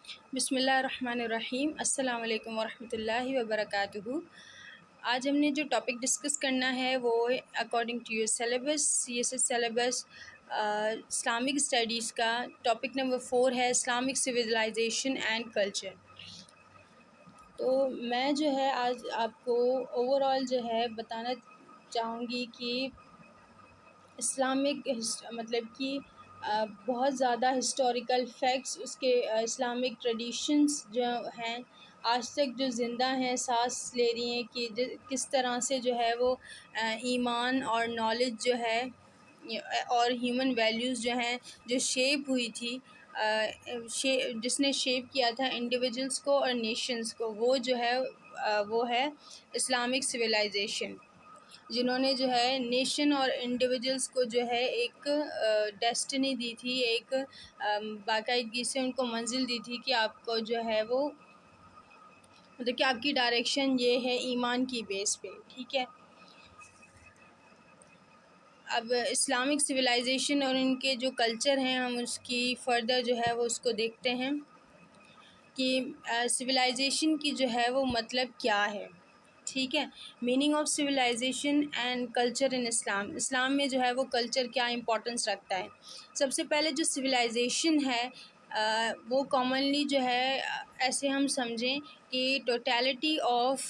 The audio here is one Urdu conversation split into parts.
بسم اللہ الرحمن الرحیم۔ السلام علیکم ورحمۃ اللہ وبرکاتہ۔ آج ہم نے جو ٹاپک ڈسکس کرنا ہے وہ according to your syllabus, C S S syllabus, Islamic studies کا ٹاپک نمبر 4 ہے اسلامک سویلائزیشن اینڈ کلچر۔ تو میں جو ہے آج آپ کو اوور آل جو ہے بتانا چاہوں گی کہ اسلامک مطلب کہ بہت زیادہ ہسٹوریکل فیکٹس، اس کے اسلامک ٹریڈیشنز جو ہیں آج تک جو زندہ ہیں، سانس لے رہی ہیں، کہ کس طرح سے جو ہے وہ ایمان اور نالج جو ہے اور ہیومن ویلیوز جو ہیں جو شیپ ہوئی تھی، جس نے شیپ کیا تھا انڈیویجولس کو اور نیشنز کو، وہ جو ہے وہ ہے اسلامک سویلائزیشن، جنہوں نے جو ہے نیشن اور انڈیویجولس کو جو ہے ایک ڈیسٹنی دی تھی، ایک باقاعدگی سے ان کو منزل دی تھی کہ آپ کو جو ہے وہ مطلب کہ آپ کی ڈائریکشن یہ ہے ایمان کی بیس پہ، ٹھیک ہے۔ اب اسلامک سویلائزیشن اور ان کے جو کلچر ہیں، ہم اس کی فردر جو ہے وہ اس کو دیکھتے ہیں کہ سویلائزیشن کی جو ہے وہ مطلب کیا ہے، ٹھیک ہے۔ Meaning of civilisation and culture in Islam میں جو ہے وہ کلچر کیا امپورٹنس رکھتا ہے۔ سب سے پہلے جو سویلائزیشن ہے وہ کامنلی جو ہے ایسے ہم سمجھیں کہ totality of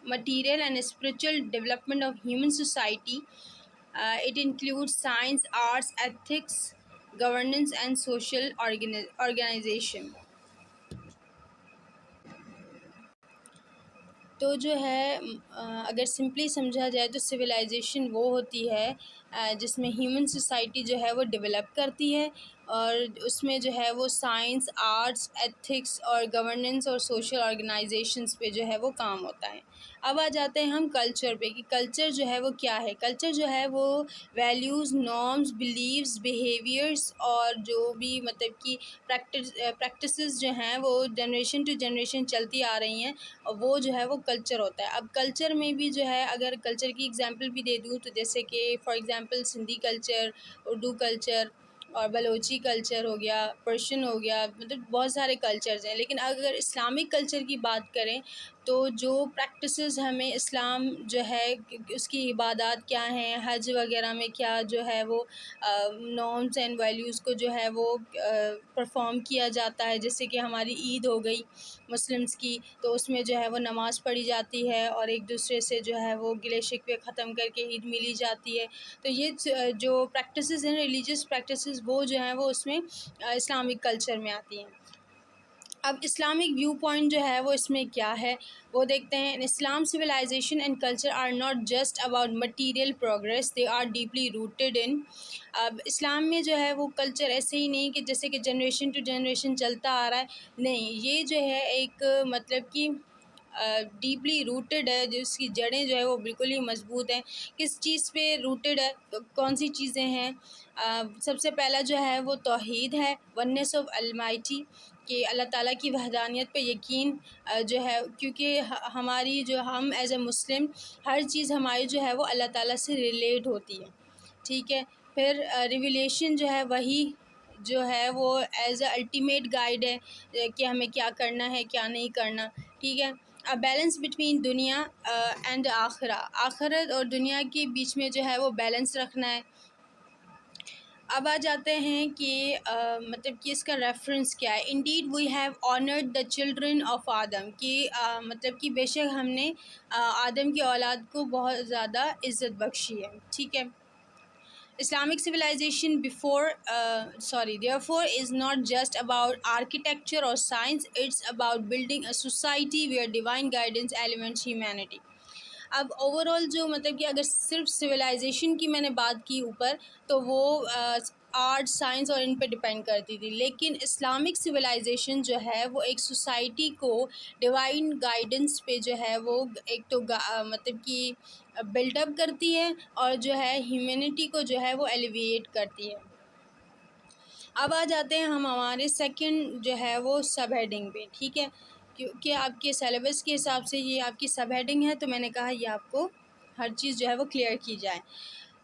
material and spiritual development of human society, it include science, arts, ethics, governance and social organisation. تو جو ہے اگر سمپلی سمجھا جائے تو سویلائزیشن وہ ہوتی ہے جس میں ہیومن سوسائٹی جو ہے وہ ڈیولپ کرتی ہے، اور اس میں جو ہے وہ سائنس، آرٹس، ایتھکس اور گورننس اور سوشل آرگنائزیشنز پہ جو ہے وہ کام ہوتا ہے۔ اب آ جاتے ہیں ہم کلچر پہ کہ کلچر جو ہے وہ کیا ہے۔ کلچر جو ہے وہ ویلیوز، نارمز، بلیفز، بیہیویئرس اور جو بھی مطلب کہ پریکٹسز جو ہیں وہ جنریشن ٹو جنریشن چلتی آ رہی ہیں، اور وہ جو ہے وہ کلچر ہوتا ہے۔ اب کلچر میں بھی جو ہے اگر کلچر کی اگزامپل بھی دے دوں تو جیسے کہ for example Sindhi culture, Urdu culture اور بلوچی کلچر ہو گیا، پرشین ہو گیا، مطلب بہت سارے کلچرز ہیں۔ لیکن اگر اسلامک کلچر کی بات کریں تو جو پریکٹسز ہمیں اسلام جو ہے اس کی عبادات کیا ہیں، حج وغیرہ میں کیا جو ہے وہ نارمز اینڈ ویلیوز کو جو ہے وہ پرفارم کیا جاتا ہے، جیسے کہ ہماری عید ہو گئی مسلمس کی، تو اس میں جو ہے وہ نماز پڑھی جاتی ہے اور ایک دوسرے سے جو ہے وہ گلے شکوے ختم کر کے عید ملی جاتی ہے۔ تو یہ جو پریکٹسز ہیں، ریلیجیس پریکٹسز، وہ جو ہیں وہ اس میں اسلامک کلچر میں آتی ہیں۔ اب اسلامک ویو پوائنٹ جو ہے وہ اس میں کیا ہے وہ دیکھتے ہیں۔ Islam civilisation and culture are not just about material progress, they are deeply rooted in. اب اسلام میں جو ہے وہ کلچر ایسے ہی نہیں کہ جیسے کہ جنریشن ٹو جنریشن چلتا آ رہا ہے، نہیں، یہ جو ہے ایک مطلب کہ ڈیپلی روٹیڈ ہے، جس کی جڑیں جو ہے وہ بالکل ہی مضبوط ہیں۔ کس چیز پہ روٹیڈ ہے، کون سی چیزیں ہیں؟ سب سے پہلا جو ہے وہ توحید ہے، ونس آف المائٹی، کہ اللہ تعالیٰ کی وحدانیت پہ یقین جو ہے، کیونکہ ہماری جو ہم ایز اے مسلم ہر چیز ہماری جو ہے وہ اللہ تعالیٰ سے ریلیٹ ہوتی ہے، ٹھیک ہے۔ پھر ریویلیشن جو ہے وہی جو ہے وہ ایز اے الٹیمیٹ گائیڈ ہے کہ ہمیں کیا کرنا ہے کیا نہیں کرنا، ٹھیک ہے۔ بیلنس بٹوین دنیا اینڈ آخرہ، آخرت اور دنیا کے بیچ میں جو ہے وہ بیلنس رکھنا ہے۔ اب آ جاتے ہیں کہ مطلب کہ اس کا ریفرنس کیا ہے۔ Indeed we have honoured the children of Adam, کہ مطلب کہ بے شک ہم نے آدم کی اولاد کو بہت زیادہ عزت بخشی ہے، ٹھیک ہے۔ Islamic civilization therefore is not just about architecture or science, it's about building a society where divine guidance elements humanity۔ اب اوور آل جو مطلب کہ اگر صرف سویلائزیشن کی میں نے بات کی اوپر تو وہ آرٹ، سائنس اور ان پہ ڈپینڈ کرتی تھی، لیکن اسلامک سویلائزیشن جو ہے وہ ایک سوسائٹی کو ڈیوائن گائیڈنس پہ جو ہے وہ ایک تو مطلب کہ بلڈ اپ کرتی ہے، اور جو ہے ہیومینٹی کو جو ہے وہ ایلیویٹ کرتی ہے۔ اب آ جاتے ہیں ہم ہمارے سیکنڈ جو ہے وہ سب ہیڈنگ پہ، ٹھیک ہے، کیونکہ آپ کے سلیبس کے حساب سے یہ آپ کی سب ہیڈنگ ہے، تو میں نے کہا یہ آپ کو ہر چیز جو ہے وہ کلیئر کی جائے۔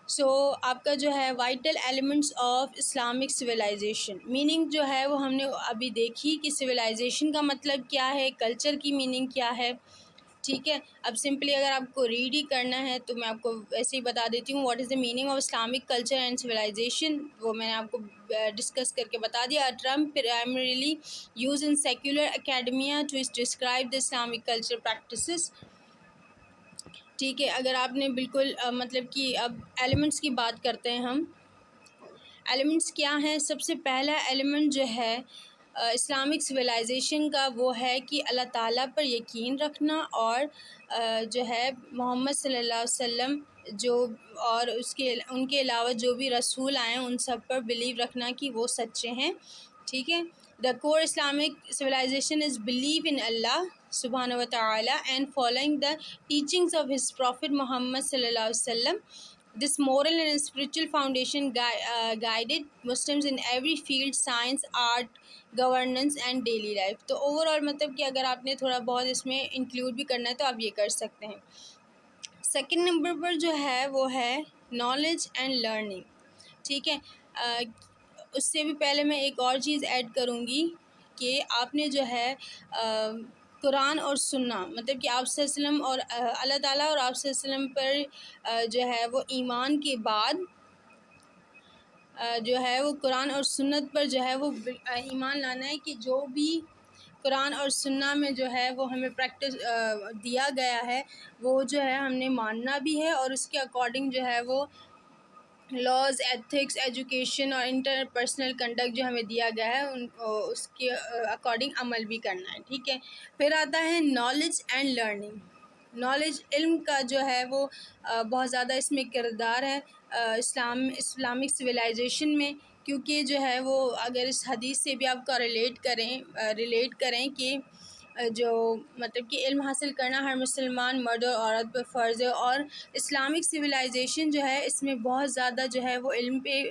سو آپ کا جو ہے vital elements of Islamic civilisation, meaning جو ہے وہ ہم نے ابھی دیکھی کہ سویلائزیشن کا مطلب کیا ہے، کلچر کی میننگ کیا ہے. ٹھیک ہے، اب سمپلی اگر آپ کو ریڈ ہی کرنا ہے تو میں آپ کو ویسے ہی بتا دیتی ہوں. What is the meaning of Islamic culture and civilisation, وہ میں نے آپ کو ڈسکس کر کے بتا دیا. Term primarily use in secular academia to describe the Islamic culture practices. ٹھیک ہے، اگر آپ نے بالکل مطلب کہ اب ایلیمنٹس کی بات کرتے ہیں ہم. ایلیمنٹس کیا ہیں؟ سب سے پہلا ایلیمنٹ جو ہے اسلامک سویلائزیشن کا وہ ہے کہ اللہ تعالیٰ پر یقین رکھنا، اور جو ہے محمد صلی اللہ علیہ وسلم جو اور ان کے علاوہ جو بھی رسول آئے ہیں ان سب پر بلیو رکھنا کہ وہ سچے ہیں. ٹھیک ہے. The core Islamic civilisation is believe in Allah سبحانہ و تعالیٰ and following the teachings of his prophet Muhammad sallallahu alaihi wasallam. This moral and spiritual foundation guided Muslims in every field: science, art, governance and daily life. تو اوور آل مطلب کہ اگر آپ نے تھوڑا بہت اس میں انکلوڈ بھی کرنا ہے تو آپ یہ کر سکتے ہیں. سیکنڈ نمبر پر جو ہے وہ ہے نالج اینڈ لرننگ. ٹھیک ہے، اس سے بھی پہلے میں ایک اور چیز ایڈ کروں گی کہ آپ نے جو ہے قرآن اور سننا، مطلب کہ آپ صلی اللہ علیہ وسلم اور اللہ تعالیٰ اور آپ صلی اللہ علیہ وسلم پر جو ہے وہ ایمان کے بعد جو ہے وہ قرآن اور سنت پر جو ہے وہ ایمان لانا ہے کہ جو بھی قرآن اور سنہ میں جو ہے وہ ہمیں پریکٹس دیا گیا ہے وہ جو ہے ہم نے ماننا بھی ہے، اور اس کے اکارڈنگ جو ہے وہ لاز، ایتھکس، ایجوکیشن اور انٹر پرسنل کنڈکٹ جو ہمیں دیا گیا ہے اس کے اکارڈنگ عمل بھی کرنا ہے. ٹھیک ہے. پھر آتا ہے نالج اینڈ لرننگ. نالج، علم کا جو ہے وہ بہت زیادہ اس میں کردار ہے اسلامک سویلائزیشن میں، کیونکہ جو ہے وہ اگر اس حدیث سے بھی آپ کا ریلیٹ کریں کہ جو مطلب کہ علم حاصل کرنا ہر مسلمان مرد اور عورت پر فرض ہے، اور اسلامک سویلائزیشن جو ہے اس میں بہت زیادہ جو ہے وہ علم پہ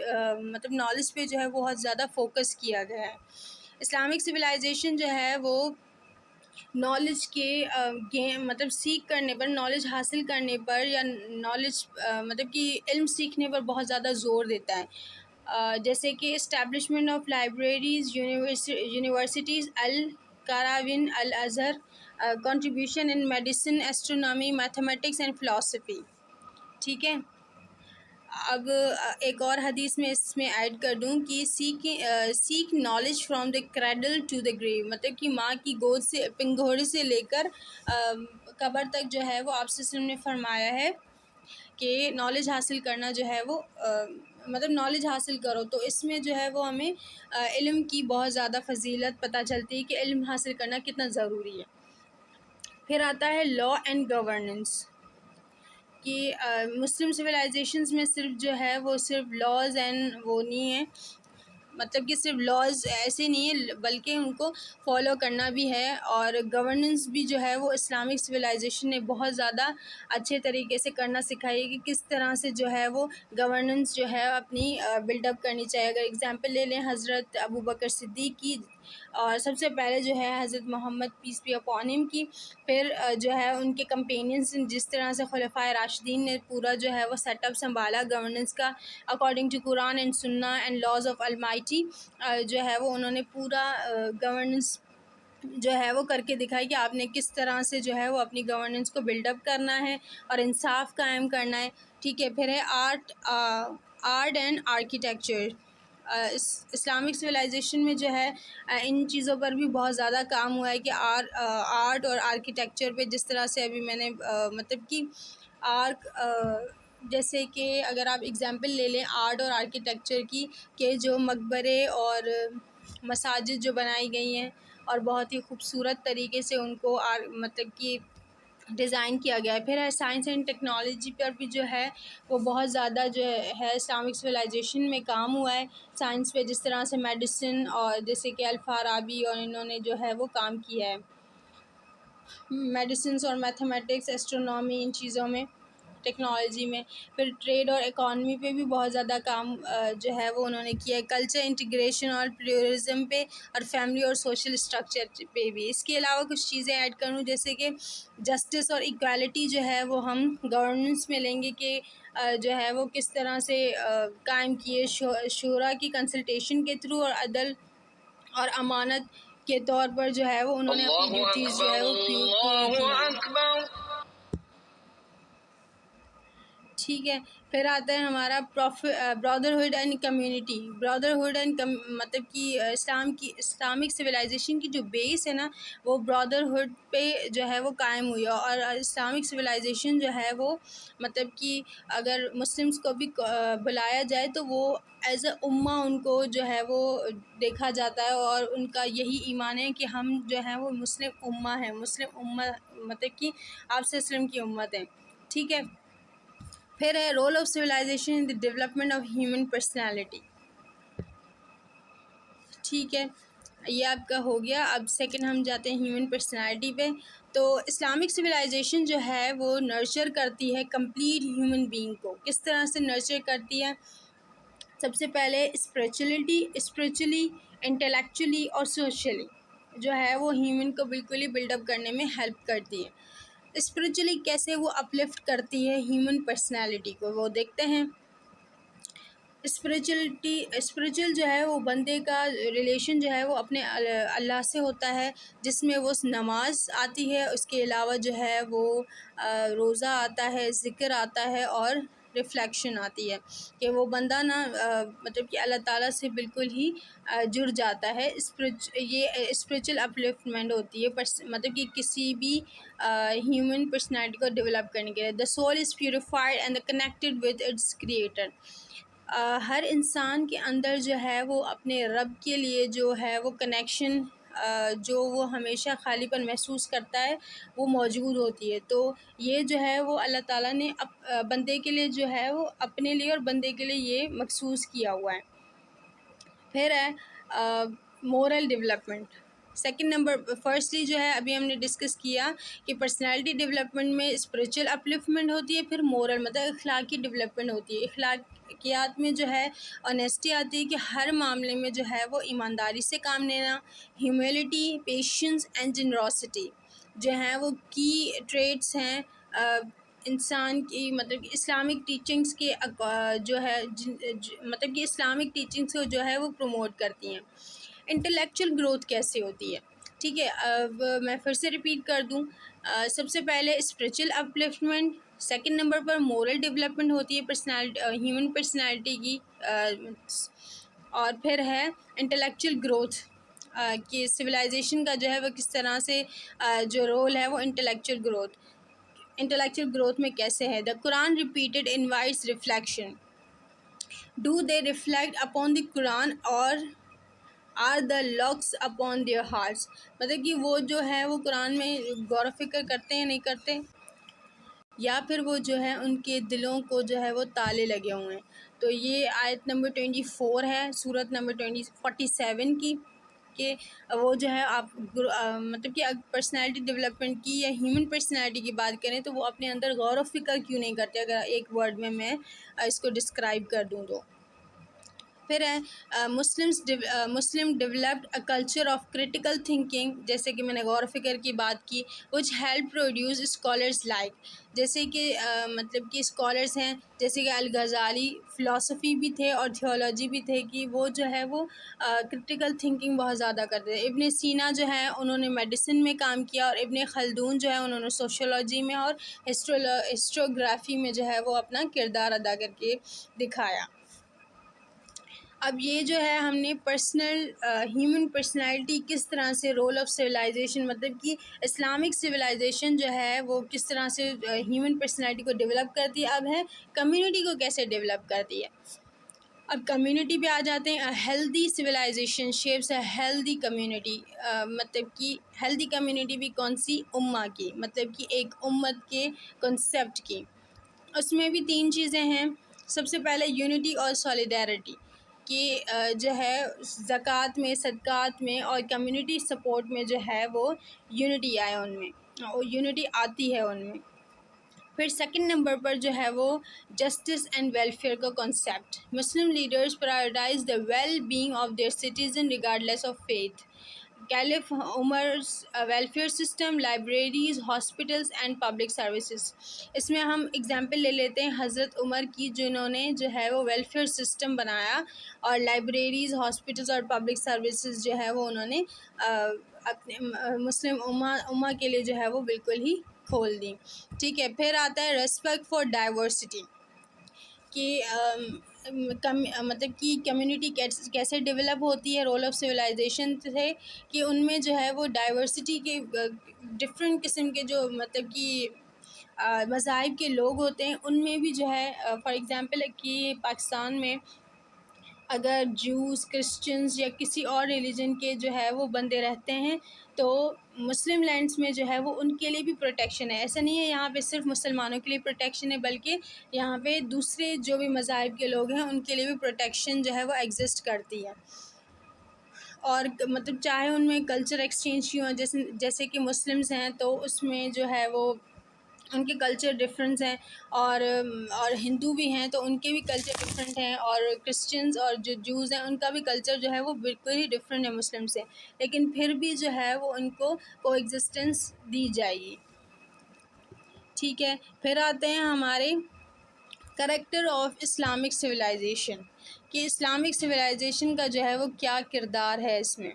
مطلب نالج پہ جو ہے بہت زیادہ فوکس کیا گیا ہے. اسلامک سویلائزیشن جو ہے وہ نالج کے مطلب سیکھ کرنے پر، نالج حاصل کرنے پر، یا نالج مطلب کہ علم سیکھنے پر بہت زیادہ زور دیتا ہے. جیسے کہ establishment of libraries, universities, Al Qarawiyyin, Al Azhar, contribution in medicine, astronomy, mathematics and philosophy. ٹھیک ہے. اب ایک اور حدیث میں اس میں ایڈ کر دوں کہ seek knowledge from the cradle to the grave, مطلب کہ ماں کی گود سے، پنگھوڑی سے لے کر قبر تک جو ہے وہ آپ صلی اللہ علیہ وسلم نے فرمایا ہے کہ نالج حاصل کرنا جو ہے وہ مطلب نالج حاصل کرو. تو اس میں جو ہے وہ ہمیں علم کی بہت زیادہ فضیلت پتہ چلتی ہے کہ علم حاصل کرنا کتنا ضروری ہے. پھر آتا ہے لا اینڈ گورننس، کہ مسلم سویلائزیشنز میں صرف جو ہے وہ صرف لاز اینڈ وہ نہیں ہے، مطلب کہ صرف لاز ایسے نہیں ہے بلکہ ان کو فالو کرنا بھی ہے، اور گورننس بھی جو ہے وہ اسلامک سویلائزیشن نے بہت زیادہ اچھے طریقے سے کرنا سکھائی ہے کہ کس طرح سے جو ہے وہ گورننس جو ہے اپنی بلڈ اپ کرنی چاہیے. اگر اگزامپل لے لیں حضرت ابو بکر صدیق کی، اور سب سے پہلے جو ہے حضرت محمد پیس بی اپون ہم کی، پھر جو ہے ان کے کمپینینس جس طرح سے خلفائے راشدین نے پورا جو ہے وہ سیٹ اپ سنبھالا گورننس کا اکارڈنگ ٹو قرآن اینڈ سنہ اینڈ لاز آف المائٹی، جو ہے وہ انہوں نے پورا گورننس جو ہے وہ کر کے دکھائی کہ آپ نے کس طرح سے جو ہے وہ اپنی گورننس کو بلڈ اپ کرنا ہے اور انصاف قائم کرنا ہے. ٹھیک ہے. پھر ہے art and architecture. Islamic civilisation میں جو ہے ان چیزوں پر بھی بہت زیادہ کام ہوا ہے کہ آرٹ اور آرکیٹیکچر پہ، جس طرح سے ابھی میں نے مطلب کہ جیسے کہ اگر آپ اگزامپل لے لیں آرٹ اور آرکیٹیکچر کی، کہ جو مقبرے اور مساجد جو بنائی گئی ہیں اور بہت ہی خوبصورت طریقے سے ان کو مطلب کہ ڈیزائن کیا گیا ہے. پھر ہے سائنس اینڈ ٹیکنالوجی پر بھی جو ہے وہ بہت زیادہ جو ہے اسلامک سویلائزیشن میں کام ہوا ہے. سائنس پہ جس طرح سے میڈیسن اور جیسے کہ الفارابی اور انہوں نے جو ہے وہ کام کیا ہے میڈیسنس اور میتھمیٹکس، ایسٹرونامی، ان چیزوں میں، ٹیکنالوجی میں. پھر ٹریڈ اور اکانومی پہ بھی بہت زیادہ کام جو ہے وہ انہوں نے کیا ہے، کلچر انٹیگریشن اور پلیورزم پہ، اور فیملی اور سوشل اسٹرکچر پہ بھی. اس کے علاوہ کچھ چیزیں ایڈ کروں جیسے کہ جسٹس اور ایکوالٹی جو ہے وہ ہم گورننس میں لیں گے کہ جو ہے وہ کس طرح سے قائم کیے، شورا کی کنسلٹیشن کے تھرو اور عدل اور امانت کے طور پر جو ہے وہ انہوں نے اپنی ڈیوٹیز جو ہے وہ پوری کی ہیں. ٹھیک ہے. پھر آتا ہے ہمارا brotherhood and community. Brotherhood and مطلب کہ اسلامک سویلائزیشن کی جو بیس ہے نا وہ برادرہڈ پہ جو ہے وہ قائم ہوئی ہے. اور اسلامک سویلائزیشن جو ہے وہ مطلب کہ اگر مسلمس کو بھی بلایا جائے تو وہ ایز اے امہ ان کو جو ہے وہ دیکھا جاتا ہے، اور ان کا یہی ایمان ہے کہ ہم جو ہیں وہ مسلم امہ ہیں، مسلم امہ مطلب کہ آپ سے وسلم کی امت ہیں. ٹھیک ہے. پھر ہے role of civilisation in the development of human personality. ٹھیک ہے، یہ آپ کا ہو گیا. اب سیکنڈ ہم جاتے ہیں ہیومن پرسنالٹی پہ. تو اسلامک سویلائزیشن جو ہے وہ نرچر کرتی ہے کمپلیٹ ہیومن بینگ کو. کس طرح سے نرچر کرتی ہے؟ سب سے پہلے اسپریچولی، انٹلیکچولی اور سوشلی جو ہے وہ ہیومن کو بالکل ہی بلڈ اپ کرنے میں ہیلپ کرتی ہے. اسپریچولی کیسے وہ اپلفٹ کرتی ہے ہیومن پرسنالٹی کو، وہ دیکھتے ہیں. اسپریچول جو ہے وہ بندے کا ریلیشن جو ہے وہ اپنے اللہ سے ہوتا ہے، جس میں وہ نماز آتی ہے، اس کے علاوہ جو ہے وہ روزہ آتا ہے، ذکر آتا ہے اور ریفلیکشن آتی ہے کہ وہ بندہ نا مطلب کہ اللہ تعالیٰ سے بالکل ہی جڑ جاتا ہے. یہ اسپریچول اپلفٹمنٹ ہوتی ہے مطلب کہ کسی بھی ہیومن پرسنالٹی کو ڈیولپ کرنے کے لیے. The soul is purified and connected with its creator. ہر انسان کے اندر جو ہے وہ اپنے رب کے لیے جو ہے وہ کنیکشن جو وہ ہمیشہ خالی پن محسوس کرتا ہے وہ موجود ہوتی ہے. تو یہ جو ہے وہ اللہ تعالیٰ نے بندے کے لیے جو ہے وہ اپنے لیے اور بندے کے لیے یہ مخصوص کیا ہوا ہے. پھر ہے moral development. Second number firstly جو ہے ابھی ہم نے ڈسکس کیا کہ پرسنالٹی ڈیولپمنٹ میں اسپریچول اپلفٹمنٹ ہوتی ہے، پھر مورل مطلب اخلاقی ڈیولپمنٹ ہوتی ہے. اخلاقیات میں جو ہے آنیسٹی آتی ہے کہ ہر معاملے میں جو ہے وہ ایمانداری سے کام لینا. ہیوملٹی، پیشنس اینڈ جنروسٹی جو ہیں وہ کی ٹریٹس ہیں انسان کی مطلب کہ اسلامک ٹیچنگس کے جو ہے مطلب کہ اسلامک ٹیچنگس کو جو ہے وہ پروموٹ کرتی ہیں. انٹلیکچوئل گروتھ کیسے ہوتی ہے؟ ٹھیک ہے، اب میں پھر سے ریپیٹ کر دوں. سب سے پہلے اسپریچول اپلفٹمنٹ، سیکنڈ نمبر پر مورل ڈیولپمنٹ ہوتی ہے ہیومن پرسنالٹی کی، اور پھر ہے انٹلیکچوئل گروتھ کہ سویلائزیشن کا جو ہے وہ کس طرح سے جو رول ہے وہ انٹلیکچوئل گروتھ میں کیسے ہے. The Quran repeated invites reflection. Do they reflect upon the Quran or are the locks upon their hearts. مطلب کہ وہ جو ہے وہ قرآن میں غور و فکر کرتے ہیں نہیں کرتے، یا پھر وہ جو ہے ان کے دلوں کو جو ہے وہ تالے لگے ہوئے ہیں. تو یہ آیت نمبر 24 ہے سورت نمبر 47 کی، کہ وہ جو ہے آپ مطلب کہ پرسنالٹی ڈیولپمنٹ کی یا ہیومن پرسنالٹی کی بات کریں تو وہ اپنے اندر غور و فکر کیوں نہیں کرتے، اگر ایک ورڈ میں اس کو ڈسکرائب کر دوں تو. پھر ہے Muslim developed a culture of critical thinking, جیسے کہ میں نے غور و فکر کی بات کی. Which help produce scholars like, جیسے کہ مطلب کہ اسکالرز ہیں جیسے کہ الغزالی فلاسفی بھی تھے اور تھیولوجی بھی تھے، کہ وہ جو ہے وہ کریٹیکل تھنکنگ بہت زیادہ کرتے تھے. ابن سینا جو ہے انہوں نے میڈیسن میں کام کیا، اور ابن خلدون جو ہے انہوں نے سوشولوجی میں اور ہسٹوگرافی میں جو ہے وہ اپنا کردار ادا کر کے دکھایا. اب یہ جو ہے ہم نے ہیومن پرسنالٹی کس طرح سے رول آف سویلائزیشن مطلب کہ اسلامک سویلائزیشن جو ہے وہ کس طرح سے ہیومن پرسنالٹی کو ڈیولپ کرتی ہے. اب ہے کمیونٹی کو کیسے ڈیولپ کرتی ہے. اب کمیونٹی پہ آ جاتے ہیں. ہیلدی سویلائزیشن شیپس ہے ہیلدی کمیونٹی. مطلب کہ ہیلدی کمیونٹی بھی کون سی؟ امہ کی، مطلب کہ ایک امت کے کنسیپٹ کی. اس میں بھی 3 چیزیں ہیں. سب سے پہلے یونٹی اور سولیڈیرٹی، کہ جو ہے زکوٰۃ میں، صدقات میں اور کمیونٹی سپورٹ میں جو ہے وہ یونٹی آئے ان میں، اور یونٹی آتی ہے ان میں. پھر سیکنڈ نمبر پر جو ہے وہ جسٹس اینڈ ویلفیئر کا concept. Muslim leaders prioritise the well being of their citizen regardless of faith. Caliph Umar's welfare system, libraries, hospitals and public services. اس میں ہم اگزامپل لے لیتے ہیں حضرت عمر کی، جنہوں نے جو ہے وہ ویلفیئر سسٹم بنایا، اور لائبریریز، ہاسپٹلس اور پبلک سروسز جو ہے وہ انہوں نے اپنے مسلم امہ کے لیے جو ہے وہ بالکل ہی کھول دی۔ ٹھیک ہے، پھر آتا ہے ریسپیکٹ فار ڈائیورسٹی، کہ مطلب کہ کمیونٹی کیسے ڈیولپ ہوتی ہے رول آف سویلائزیشن سے، کہ ان میں جو ہے وہ ڈائیورسٹی کے ڈفرینٹ قسم کے جو مطلب کہ مذاہب کے لوگ ہوتے ہیں، ان میں بھی جو ہے فار ایگزامپل کہ پاکستان میں اگر جوز، کرسچنز یا کسی اور ریلیجن کے جو ہے وہ بندے رہتے ہیں، تو مسلم لینڈس میں جو ہے وہ ان کے لیے بھی پروٹیکشن ہے۔ ایسا نہیں ہے یہاں پہ صرف مسلمانوں کے لیے پروٹیکشن ہے، بلکہ یہاں پہ دوسرے جو بھی مذاہب کے لوگ ہیں ان کے لیے بھی پروٹیکشن جو ہے وہ ایگزسٹ کرتی ہے۔ اور مطلب چاہے ان میں کلچر ایکسچینج کیوں ہو، جیسے کہ مسلمز ہیں تو اس میں جو ہے وہ ان کے کلچر ڈفرینس ہیں، اور ہندو بھی ہیں تو ان کے بھی کلچر ڈفرینٹ ہیں، اور کرسچنز اور جو جوز ہیں ان کا بھی کلچر جو ہے وہ بالکل ہی ڈفرینٹ ہے مسلم سے، لیکن پھر بھی جو ہے وہ ان کو کو ایگزسٹنس دی جائے گی۔ ٹھیک ہے، پھر آتے ہیں ہمارے کریکٹر آف اسلامک سویلائزیشن، کہ اسلامک سویلائزیشن کا جو ہے وہ کیا کردار ہے اس میں۔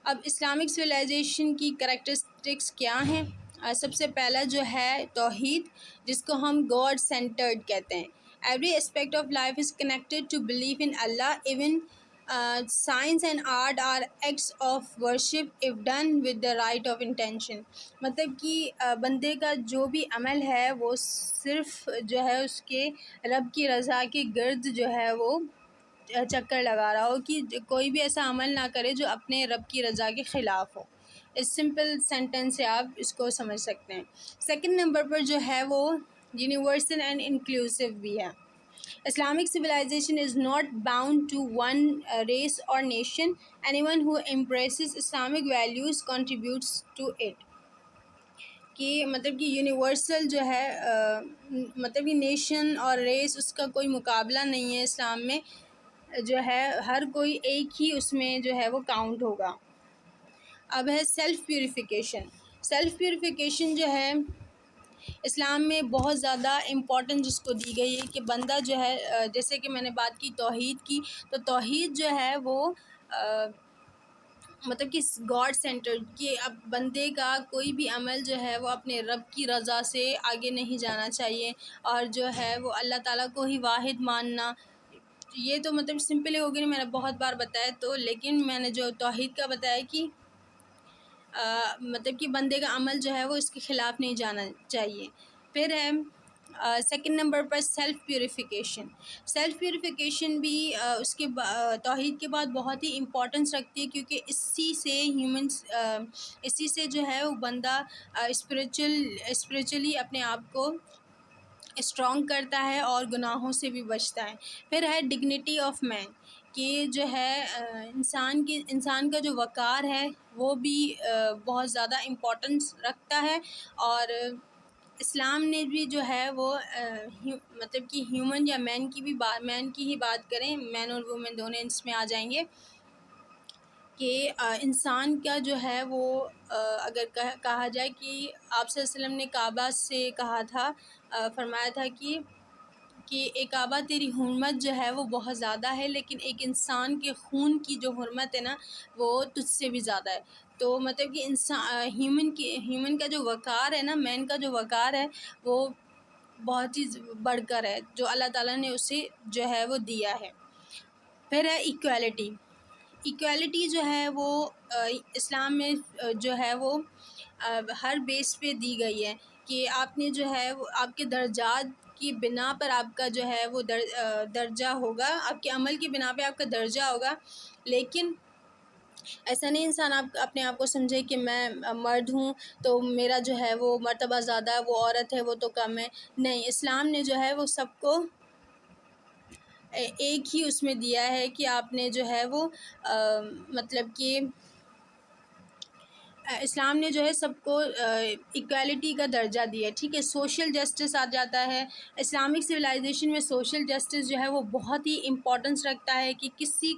اب اسلامک سویلائزیشن کی کریکٹرسٹکس کیا ہیں؟ سب سے پہلا جو ہے توحید، جس کو ہم گاڈ سینٹرڈ کہتے ہیں۔ Every aspect of life is connected to belief in Allah, even science and art are acts of worship if done with the right of intention. مطلب کہ بندے کا جو بھی عمل ہے وہ صرف جو ہے اس کے رب کی رضا کے گرد جو ہے وہ چکر لگا رہا ہو، کہ کوئی بھی ایسا عمل نہ کرے جو اپنے رب کی رضا کے خلاف ہو۔ اس سمپل سینٹنس سے آپ اس کو سمجھ سکتے ہیں۔ سیکنڈ نمبر پر جو ہے وہ یونیورسل اینڈ انکلوسیو بھی ہے۔ Islamic civilization is not bound to one race or nation. Anyone who embraces Islamic values contributes to it. کہ مطلب کہ یونیورسل جو ہے مطلب کہ نیشن اور ریس اس کا کوئی مقابلہ نہیں ہے اسلام میں، جو ہے ہر کوئی ایک ہی اس میں جو ہے وہ کاؤنٹ ہوگا۔ اب ہے سیلف پیوریفیکیشن۔ سیلف پیوریفیکیشن جو ہے اسلام میں بہت زیادہ امپورٹنس جس کو دی گئی ہے، کہ بندہ جو ہے جیسے کہ میں نے بات کی توحید کی، تو توحید جو ہے وہ مطلب کہ گاڈ سینٹر، کہ اب بندے کا کوئی بھی عمل جو ہے وہ اپنے رب کی رضا سے آگے نہیں جانا چاہیے، اور جو ہے وہ اللہ تعالیٰ کو ہی واحد ماننا۔ یہ تو مطلب سمپل ہی ہو گئی، میں نے بہت بار بتایا، تو لیکن میں نے جو توحید کا بتایا کہ مطلب کہ بندے کا عمل جو ہے وہ اس کے خلاف نہیں جانا چاہیے۔ پھر ہے سیکنڈ نمبر پر سیلف پیوریفیکیشن۔ سیلف پیوریفیکیشن بھی اس کے توحید کے بعد بہت ہی امپورٹنس رکھتی ہے، کیونکہ اسی سے جو ہے وہ بندہ اسپریچولی اپنے آپ کو اسٹرانگ کرتا ہے اور گناہوں سے بھی بچتا ہے۔ پھر ہے ڈگنیٹی آف مین، کہ جو ہے انسان کا جو وقار ہے وہ بھی بہت زیادہ امپورٹنس رکھتا ہے، اور اسلام نے بھی جو ہے وہ مطلب کہ ہیومن یا مین کی ہی بات کریں، مین اور وومن دونوں اس میں آ جائیں گے، کہ انسان کا جو ہے وہ اگر کہا جائے کہ آپ صلی اللہ علیہ وسلم نے کعبہ سے کہا تھا، فرمایا تھا کہ ایک کعبہ تیری حرمت جو ہے وہ بہت زیادہ ہے، لیکن ایک انسان کے خون کی جو حرمت ہے نا وہ تجھ سے بھی زیادہ ہے۔ تو مطلب کہ ہیومن کا جو وقار ہے نا، مین کا جو وقار ہے وہ بہت ہی بڑھ کر ہے، جو اللہ تعالیٰ نے اسے جو ہے وہ دیا ہے۔ پھر ہے ایکویلٹی۔ ایکویلٹی جو ہے وہ اسلام میں جو ہے وہ ہر بیس پہ دی گئی ہے، کہ آپ نے جو ہے وہ آپ کے درجات کی بنا پر آپ کا جو ہے وہ درجہ ہوگا، آپ کے عمل کی بنا پہ آپ کا درجہ ہوگا، لیکن ایسا نہیں انسان اپنے آپ کو سمجھے کہ میں مرد ہوں تو میرا جو ہے وہ مرتبہ زیادہ ہے، وہ عورت ہے وہ تو کم ہے۔ نہیں، اسلام نے جو ہے وہ سب کو ایک ہی اس میں دیا ہے، کہ آپ نے جو ہے وہ مطلب کہ اسلام نے جو ہے سب کو ایکویلٹی کا درجہ دیا ہے، ٹھیک ہے. سوشل جسٹس آ جاتا ہے. اسلامک سویلائزیشن میں سوشل جسٹس جو ہے وہ بہت ہی امپورٹنس رکھتا ہے کہ کسی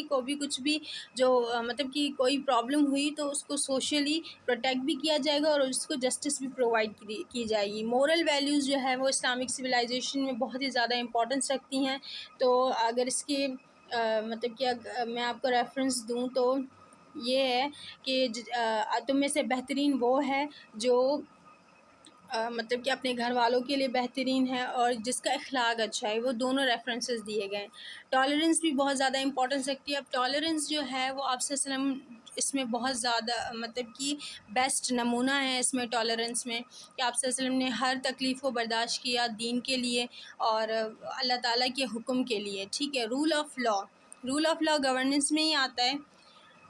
کو بھی کچھ بھی جو مطلب کہ کوئی پرابلم ہوئی تو اس کو سوشلی پروٹیکٹ بھی کیا جائے گا اور اس کو جسٹس بھی پرووائڈ کی جائے گی. مورل ویلیوز جو ہے وہ اسلامک سویلائزیشن میں بہت ہی زیادہ امپورٹنس رکھتی ہیں. تو اگر اس کے مطلب کہ میں آپ کو ریفرنس دوں تو یہ ہے کہ تم میں سے بہترین وہ ہے جو مطلب کہ اپنے گھر والوں کے لیے بہترین ہے اور جس کا اخلاق اچھا ہے. وہ دونوں ریفرنسز دیے گئے ہیں. ٹالرنس بھی بہت زیادہ امپورٹنس رکھتی ہے. اب ٹالرنس جو ہے وہ آپ صلی اللہ علیہ وسلم اس میں بہت زیادہ مطلب کہ بیسٹ نمونہ ہے اس میں ٹالرنس میں، کہ آپ صلی اللہ علیہ وسلم نے ہر تکلیف کو برداشت کیا دین کے لیے اور اللہ تعالیٰ کے حکم کے لیے، ٹھیک ہے. رول آف لا گورننس میں ہی آتا ہے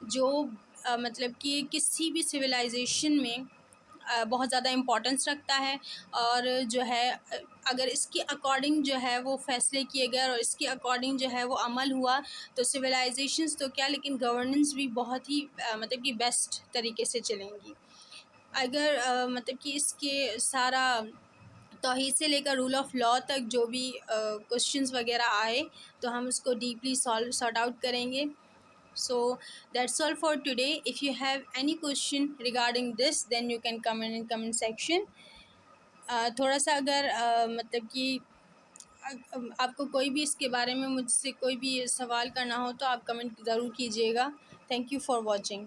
جو مطلب کہ کسی بھی سویلائزیشن میں بہت زیادہ امپورٹنس رکھتا ہے. اور جو ہے اگر اس کے اکارڈنگ جو ہے وہ فیصلے کیے گئے اور اس کے اکارڈنگ جو ہے وہ عمل ہوا تو سویلائزیشنز تو کیا لیکن گورننس بھی بہت ہی مطلب کہ بیسٹ طریقے سے چلیں گی. اگر مطلب کہ اس کے سارا توحید سے لے کر رول آف لا تک جو بھی کوشچنس وغیرہ آئے تو ہم اس کو ڈیپلی سارٹ آؤٹ کریں گے. So that's all for today. If you have any question regarding this, then you can comment in comment section. تھوڑا سا اگر مطلب کہ آپ کو کوئی بھی اس کے بارے میں مجھ سے کوئی بھی سوال کرنا ہو تو آپ کمنٹ ضرور کیجیے گا. Thank you for watching.